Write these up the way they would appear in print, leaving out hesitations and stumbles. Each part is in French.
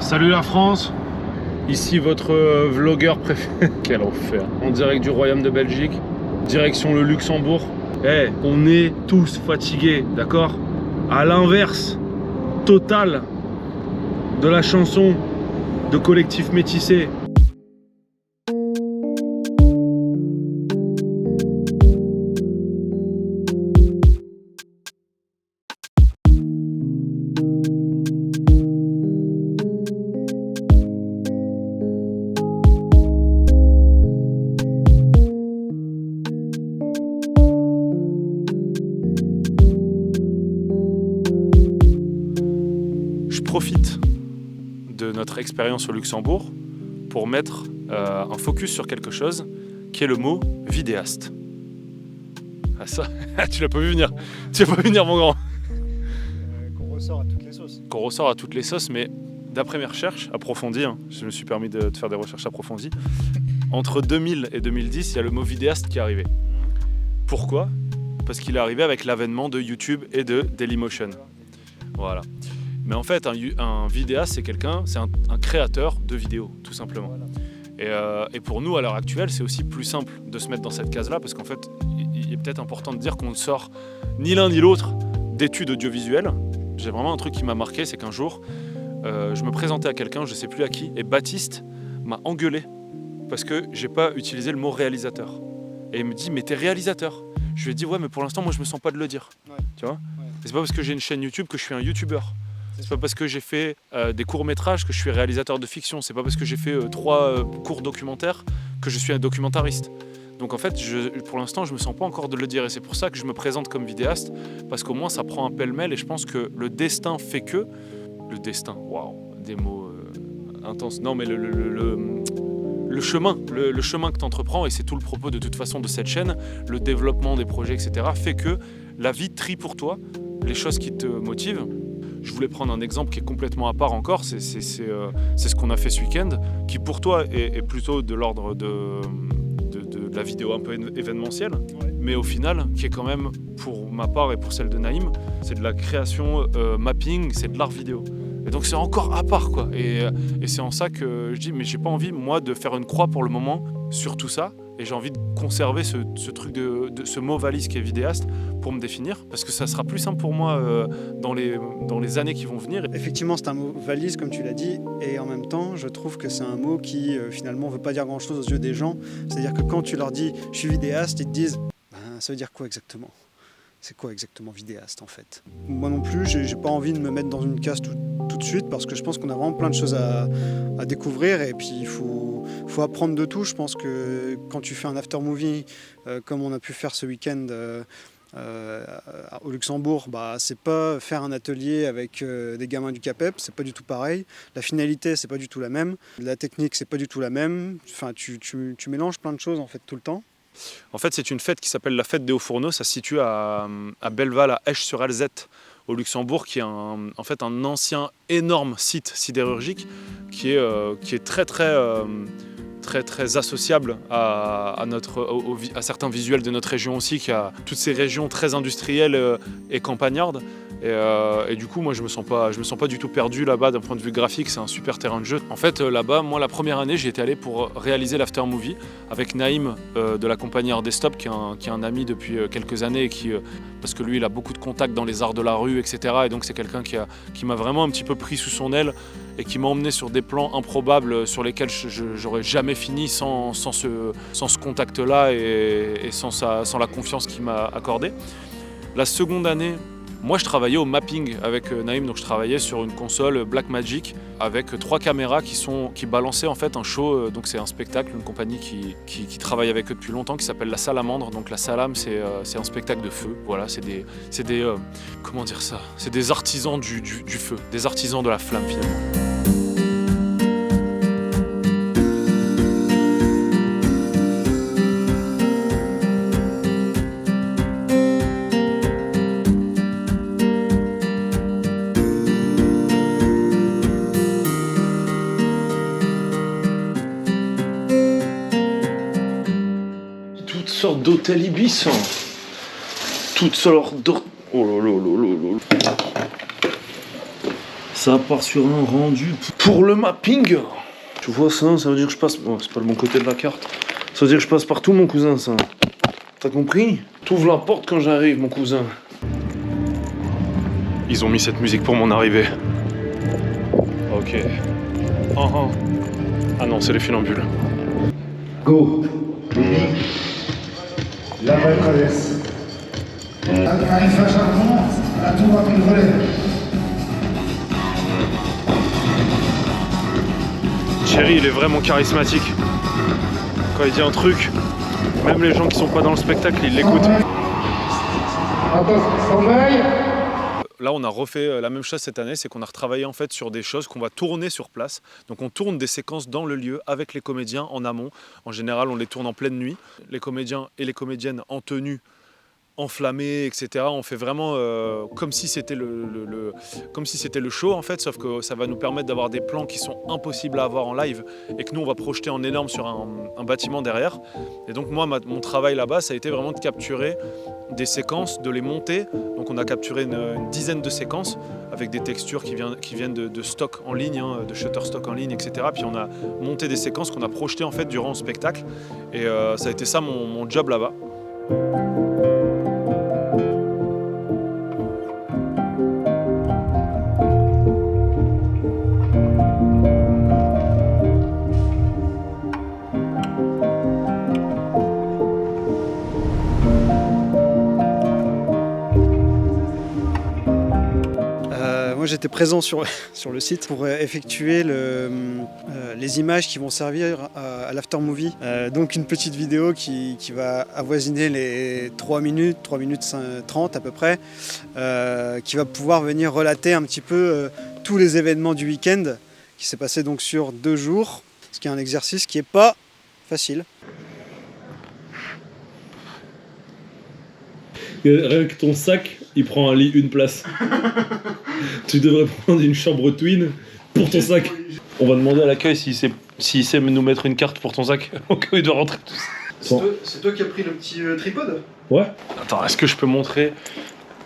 Salut la France, ici votre vlogueur préféré. Quel enfer. En direct du Royaume de Belgique, direction le Luxembourg. On est tous fatigués, d'accord? À l'inverse total de la chanson de Collectif Métissé. Je profite de notre expérience au Luxembourg pour mettre un focus sur quelque chose qui est le mot vidéaste. Ah ça, tu l'as pas vu venir. Tu l'as pas vu venir mon grand. Qu'on ressort à toutes les sauces. Qu'on ressort à toutes les sauces, mais d'après mes recherches approfondies, je me suis permis de faire des recherches approfondies, entre 2000 et 2010, il y a le mot vidéaste qui est arrivé. Pourquoi? Parce qu'il est arrivé avec l'avènement de YouTube et de Dailymotion. Voilà. Mais en fait, un vidéaste, c'est quelqu'un, c'est un créateur de vidéos, tout simplement. Et pour nous, à l'heure actuelle, c'est aussi plus simple de se mettre dans cette case-là, parce qu'en fait, il est peut-être important de dire qu'on ne sort ni l'un ni l'autre d'études audiovisuelles. J'ai vraiment un truc qui m'a marqué, c'est qu'un jour, je me présentais à quelqu'un, je ne sais plus à qui, et Baptiste m'a engueulé parce que j'ai pas utilisé le mot réalisateur. Et il me dit, mais t'es réalisateur. Je lui ai dit, ouais, mais pour l'instant, moi, je me sens pas de le dire. Ouais. Tu vois? Ouais. Et c'est pas parce que j'ai une chaîne YouTube que je suis un youtubeur. C'est pas parce que j'ai fait des courts-métrages que je suis réalisateur de fiction. C'est pas parce que j'ai fait 3 courts documentaires que je suis un documentariste. Donc en fait, pour l'instant, je me sens pas encore de le dire. Et c'est pour ça que je me présente comme vidéaste, parce qu'au moins, ça prend un pêle-mêle. Et je pense que le destin fait que... Le destin, waouh, des mots intenses. Non, mais le chemin que tu entreprends, et c'est tout le propos de toute façon de cette chaîne, le développement des projets, etc., fait que la vie trie pour toi les choses qui te motivent. Je voulais prendre un exemple qui est complètement à part encore, c'est ce qu'on a fait ce week-end, qui pour toi est plutôt de l'ordre de la vidéo un peu événementielle, Ouais. mais au final, qui est quand même, pour ma part et pour celle de Naïm, c'est de la création mapping, c'est de l'art vidéo. Et donc c'est encore à part, quoi. Et c'est en ça que je dis, mais j'ai pas envie, moi, de faire une croix pour le moment sur tout ça, et j'ai envie de conserver ce truc de ce mot valise qui est vidéaste pour me définir, parce que ça sera plus simple pour moi dans les années qui vont venir. Effectivement, c'est un mot valise, comme tu l'as dit, et en même temps, je trouve que c'est un mot qui, finalement, ne veut pas dire grand-chose aux yeux des gens. C'est-à-dire que quand tu leur dis « je suis vidéaste », ils te disent ben, « ça veut dire quoi exactement ?» C'est quoi exactement vidéaste, en fait? Moi non plus, j'ai pas envie de me mettre dans une case tout de suite, parce que je pense qu'on a vraiment plein de choses à découvrir, et puis il faut apprendre de tout. Je pense que quand tu fais un after-movie, comme on a pu faire ce week-end au Luxembourg, bah, c'est pas faire un atelier avec des gamins du CAPEP, c'est pas du tout pareil. La finalité, c'est pas du tout la même. La technique, c'est pas du tout la même. Enfin, tu mélanges plein de choses en fait tout le temps. En fait, c'est une fête qui s'appelle la fête des Hauts-Fourneaux. Ça se situe à Belval, à Esch-sur-Alzette, au Luxembourg, qui est en fait un ancien énorme site sidérurgique qui est très associable à certains visuels de notre région aussi, qui a toutes ces régions très industrielles et campagnardes. Et du coup, moi, je me sens pas du tout perdu là-bas d'un point de vue graphique. C'est un super terrain de jeu. En fait, là-bas, moi, la première année, j'y étais allé pour réaliser l'after movie avec Naïm de la compagnie Art Desktop, qui est un ami depuis quelques années, et parce que lui, il a beaucoup de contacts dans les arts de la rue, etc. Et donc, c'est quelqu'un qui m'a vraiment un petit peu pris sous son aile et qui m'a emmené sur des plans improbables sur lesquels j'aurais jamais fini sans ce contact-là et sans la confiance qu'il m'a accordée. La seconde année, moi, je travaillais au mapping avec Naïm, donc je travaillais sur une console Blackmagic avec 3 caméras qui balançaient en fait un show. Donc c'est un spectacle, une compagnie qui travaille avec eux depuis longtemps, qui s'appelle La Salamandre. Donc la Salame, c'est un spectacle de feu. Voilà, c'est des comment dire ça? C'est des artisans du feu, des artisans de la flamme finalement. Toutes sortes d'hôtels Ibis. Toutes sortes d'hôtels. Oh là là là là là. Ça part sur un rendu pour le mapping. Tu vois ça, ça veut dire que je passe... Bon, c'est pas le bon côté de la carte. Ça veut dire que je passe partout, mon cousin, ça. T'as compris? T'ouvres la porte quand j'arrive, mon cousin. Ils ont mis cette musique pour mon arrivée. Ok. Ah non, c'est les funambules. Go. La vraie traverse. Arrive à Charbon, la tour a pris le relais. Thierry, il est vraiment charismatique. Quand il dit un truc, même les gens qui sont pas dans le spectacle, ils l'écoutent. Là, on a refait la même chose cette année, c'est qu'on a retravaillé en fait sur des choses qu'on va tourner sur place. Donc on tourne des séquences dans le lieu avec les comédiens en amont. En général, on les tourne en pleine nuit. Les comédiens et les comédiennes en tenue, enflammés, etc. On fait vraiment comme si c'était comme si c'était le show en fait, sauf que ça va nous permettre d'avoir des plans qui sont impossibles à avoir en live et que nous on va projeter en énorme sur un bâtiment derrière. Et donc moi, mon travail là-bas, ça a été vraiment de capturer des séquences, de les monter. Donc on a capturé une dizaine de séquences avec des textures qui viennent de stock en ligne, hein, de Shutterstock en ligne, etc. Puis on a monté des séquences qu'on a projetées en fait durant le spectacle. Et ça a été ça mon job là-bas. Moi j'étais présent sur le site pour effectuer les images qui vont servir à l'after movie. Donc une petite vidéo qui va avoisiner les 3 minutes 30 à peu près, qui va pouvoir venir relater un petit peu tous les événements du week-end qui s'est passé donc sur 2 jours, ce qui est un exercice qui n'est pas facile. Rien que ton sac, il prend un lit, une place. Tu devrais prendre une chambre twin pour ton sac. On va demander à l'accueil s'il sait nous mettre une carte pour ton sac au cas où il doit rentrer tout ça. C'est toi qui as pris le petit tripode ? Ouais. Attends, est-ce que je peux montrer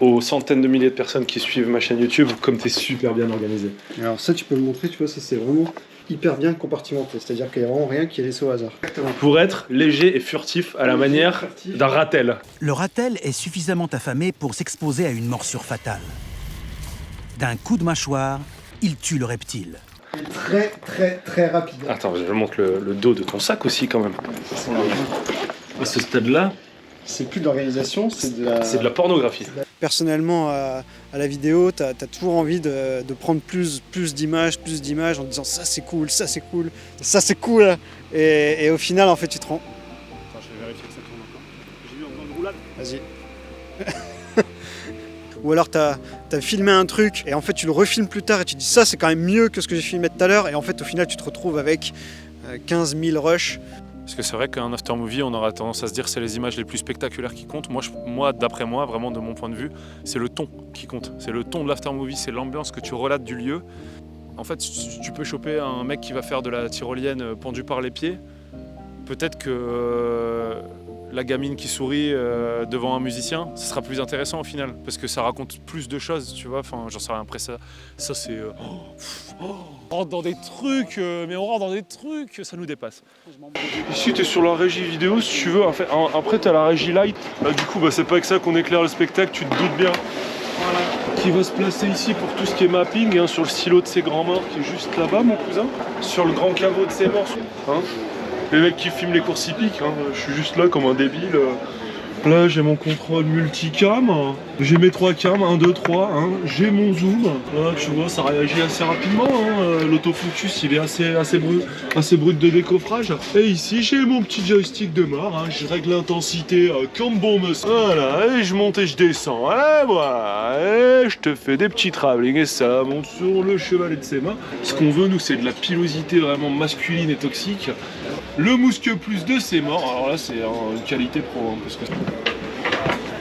aux centaines de milliers de personnes qui suivent ma chaîne YouTube comme t'es super bien organisé? Alors ça tu peux le montrer, tu vois, ça c'est vraiment hyper bien compartimenté, c'est-à-dire qu'il n'y a vraiment rien qui est laissé au hasard. Exactement. Pour être léger et furtif à la manière d'un ratel. Le ratel est suffisamment affamé pour s'exposer à une morsure fatale. D'un coup de mâchoire, il tue le reptile. Il est très très très rapide. Attends, je montre le dos de ton sac aussi quand même. À ce stade-là, c'est plus de l'organisation, c'est de la pornographie. Personnellement, à la vidéo, tu as toujours envie de prendre plus d'images en disant ça c'est cool, ça c'est cool, ça c'est cool. Et au final, en fait, tu te rends. Attends, je vais vérifier que ça tourne encore. J'ai vu encore une roulade. Vas-y. Ou alors tu as filmé un truc et en fait tu le refilmes plus tard et tu dis ça c'est quand même mieux que ce que j'ai filmé tout à l'heure, et en fait au final tu te retrouves avec 15 000 rushs. Parce que c'est vrai qu'un after movie, on aura tendance à se dire c'est les images les plus spectaculaires qui comptent. Moi, d'après moi, vraiment de mon point de vue, c'est le ton qui compte. C'est le ton de l'after movie, c'est l'ambiance que tu relates du lieu. En fait, tu peux choper un mec qui va faire de la tyrolienne pendue par les pieds. Peut-être que la gamine qui sourit devant un musicien, ce sera plus intéressant au final, parce que ça raconte plus de choses, tu vois. Enfin, j'en sais rien, après ça c'est... on rentre dans des trucs, mais on rentre dans des trucs, ça nous dépasse. ici t'es sur la régie vidéo si tu veux. En fait, après t'as la régie light. Du coup, c'est pas avec ça qu'on éclaire le spectacle, tu te doutes bien. Voilà. Qui va se placer ici pour tout ce qui est mapping, hein, sur le silo de ses grands morts qui est juste là-bas, mon cousin. Sur le grand caveau de ses morts. Hein. Les mecs qui filment les courses hippiques, hein, je suis juste là comme un débile. Là j'ai mon contrôle multicam, j'ai mes 3 cams, 1, 2, 3, hein, j'ai mon zoom. Là tu vois ça réagit assez rapidement, hein. L'autofocus il est assez brut de décoffrage. Et ici j'ai mon petit joystick de mort, hein. Je règle l'intensité comme bon me semble. Voilà, et je monte et je descends, et voilà, et je te fais des petits travelling et ça monte sur le chevalet de ses mains. Ce qu'on veut nous c'est de la pilosité vraiment masculine et toxique. Le mousque plus 2 c'est mort, alors là c'est une qualité pro, hein, parce que...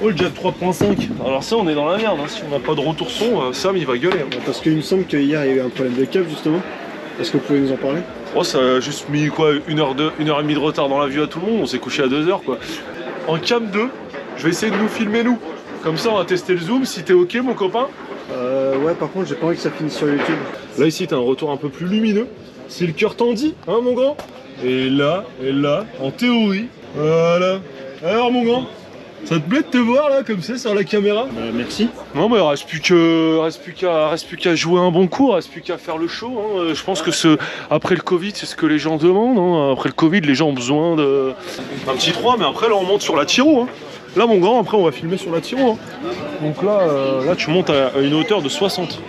Oh le Jab 3.5, alors ça on est dans la merde, hein. Si on n'a pas de retour son, Sam il va gueuler. Hein. Parce qu'il me semble qu'hier il y a eu un problème de câble justement. Est-ce que vous pouvez nous en parler? Oh ça a juste mis quoi, 1h30 de retard dans la vue à tout le monde, on s'est couché à 2h quoi. En cam 2, je vais essayer de nous filmer nous. Comme ça on va tester le zoom, si t'es ok mon copain. Ouais, par contre, j'ai pas envie que ça finisse sur YouTube. Là, ici, t'as un retour un peu plus lumineux. Si le cœur t'en dit, hein, mon grand. Et là, en théorie, voilà. Alors, mon grand, ça te plaît de te voir, là, comme ça, sur la caméra? Merci. Non, mais reste plus qu'à jouer un bon coup, reste plus qu'à faire le show. Hein. Je pense que après le Covid, c'est ce que les gens demandent. Hein. Après le Covid, les gens ont besoin d'un petit 3, mais après, là, on monte sur la Tiro. Hein. Là, mon grand, après, on va filmer sur la Tiro. Hein. Donc là, tu montes à une hauteur de 60.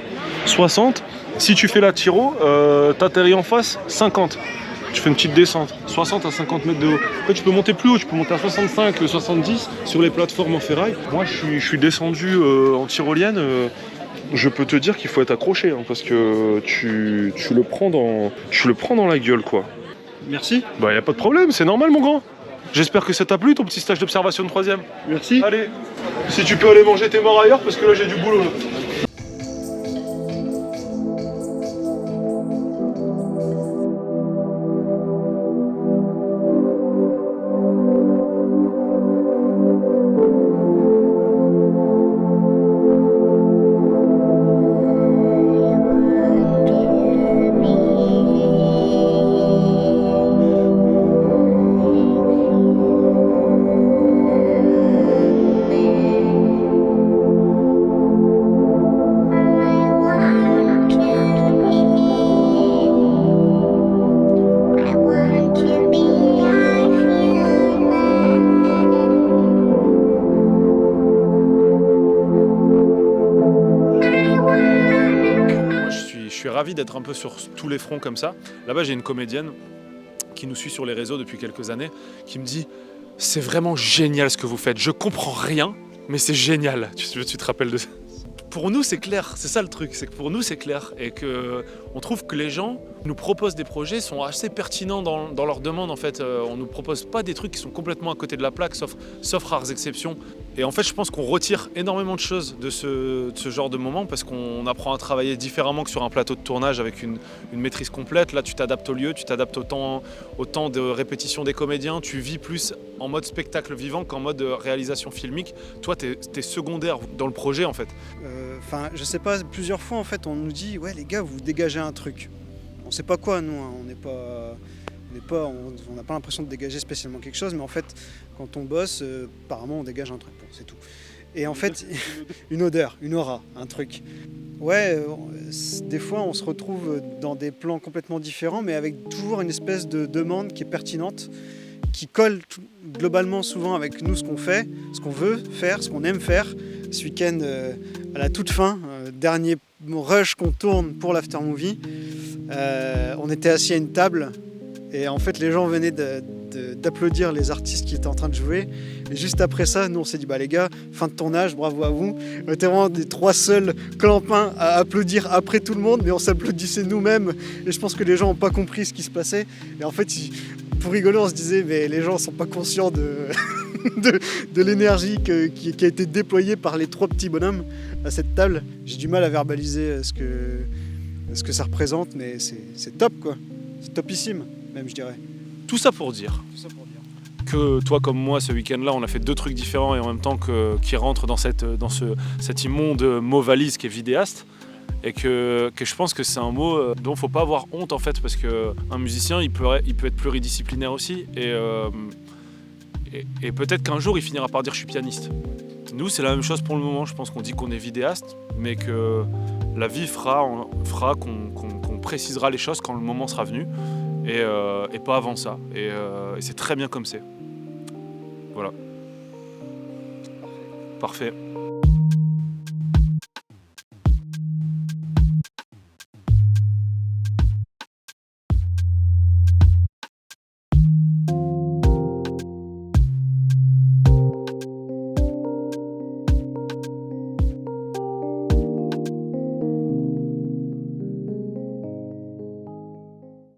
60. Si tu fais la Tiro, t'atterris en face, 50. Tu fais une petite descente, 60 à 50 mètres de haut. Après, tu peux monter plus haut, tu peux monter à 65, 70 sur les plateformes en ferraille. Moi, je suis descendu en tyrolienne. Je peux te dire qu'il faut être accroché, hein, parce que tu le prends dans la gueule, quoi. Merci. Bah, y a pas de problème, c'est normal, mon grand. J'espère que ça t'a plu, ton petit stage d'observation de 3e. Merci. Allez, si tu peux aller manger tes morts ailleurs, parce que là, j'ai du boulot. Là. Je suis ravi d'être un peu sur tous les fronts comme ça. Là-bas, j'ai une comédienne qui nous suit sur les réseaux depuis quelques années, qui me dit « C'est vraiment génial ce que vous faites, je comprends rien, mais c'est génial ». Tu te rappelles de ça? Pour nous, c'est clair, c'est ça le truc, c'est que pour nous, c'est clair. Et qu'on trouve que les gens nous proposent des projets, sont assez pertinents dans leurs demandes en fait. On nous propose pas des trucs qui sont complètement à côté de la plaque, sauf rares exceptions. Et en fait, je pense qu'on retire énormément de choses de ce genre de moment parce qu'on apprend à travailler différemment que sur un plateau de tournage avec une maîtrise complète. Là, tu t'adaptes au lieu, tu t'adaptes au temps de répétition des comédiens, tu vis plus en mode spectacle vivant qu'en mode réalisation filmique. Toi, t'es secondaire dans le projet en fait. Enfin, je sais pas, plusieurs fois en fait, on nous dit « Ouais, les gars, vous dégagez un truc ». On sait pas quoi, nous, hein. On n'a pas l'impression de dégager spécialement quelque chose, mais en fait, quand on bosse, apparemment, on dégage un truc, bon, c'est tout. Et en fait, une odeur, une aura, un truc. Ouais, des fois, on se retrouve dans des plans complètement différents, mais avec toujours une espèce de demande qui est pertinente, qui colle globalement souvent avec nous, ce qu'on fait, ce qu'on veut faire, ce qu'on aime faire. Ce week-end, à la toute fin, dernier rush qu'on tourne pour l'aftermovie, on était assis à une table et en fait les gens venaient d'applaudir les artistes qui étaient en train de jouer. Et juste après ça, nous on s'est dit bah les gars, fin de tournage, bravo à vous. On était vraiment des 3 seuls clampins à applaudir après tout le monde, mais on s'applaudissait nous-mêmes et je pense que les gens n'ont pas compris ce qui se passait. Et en fait, pour rigoler, on se disait mais les gens sont pas conscients de l'énergie qui a été déployée par les 3 petits bonhommes à cette table. J'ai du mal à verbaliser ce que ça représente, mais c'est top quoi. C'est topissime, même je dirais. Tout ça pour dire que toi comme moi, ce week-end-là, on a fait 2 trucs différents et en même temps qui rentrent dans cet immonde mot valise qui est vidéaste. Et que je pense que c'est un mot dont il ne faut pas avoir honte en fait, parce qu'un musicien, il peut être pluridisciplinaire aussi. Et peut-être qu'un jour, il finira par dire « je suis pianiste ». Nous, c'est la même chose pour le moment. Je pense qu'on dit qu'on est vidéaste, mais que la vie fera qu'on précisera les choses quand le moment sera venu, et pas avant ça. Et c'est très bien comme c'est. Voilà. Parfait.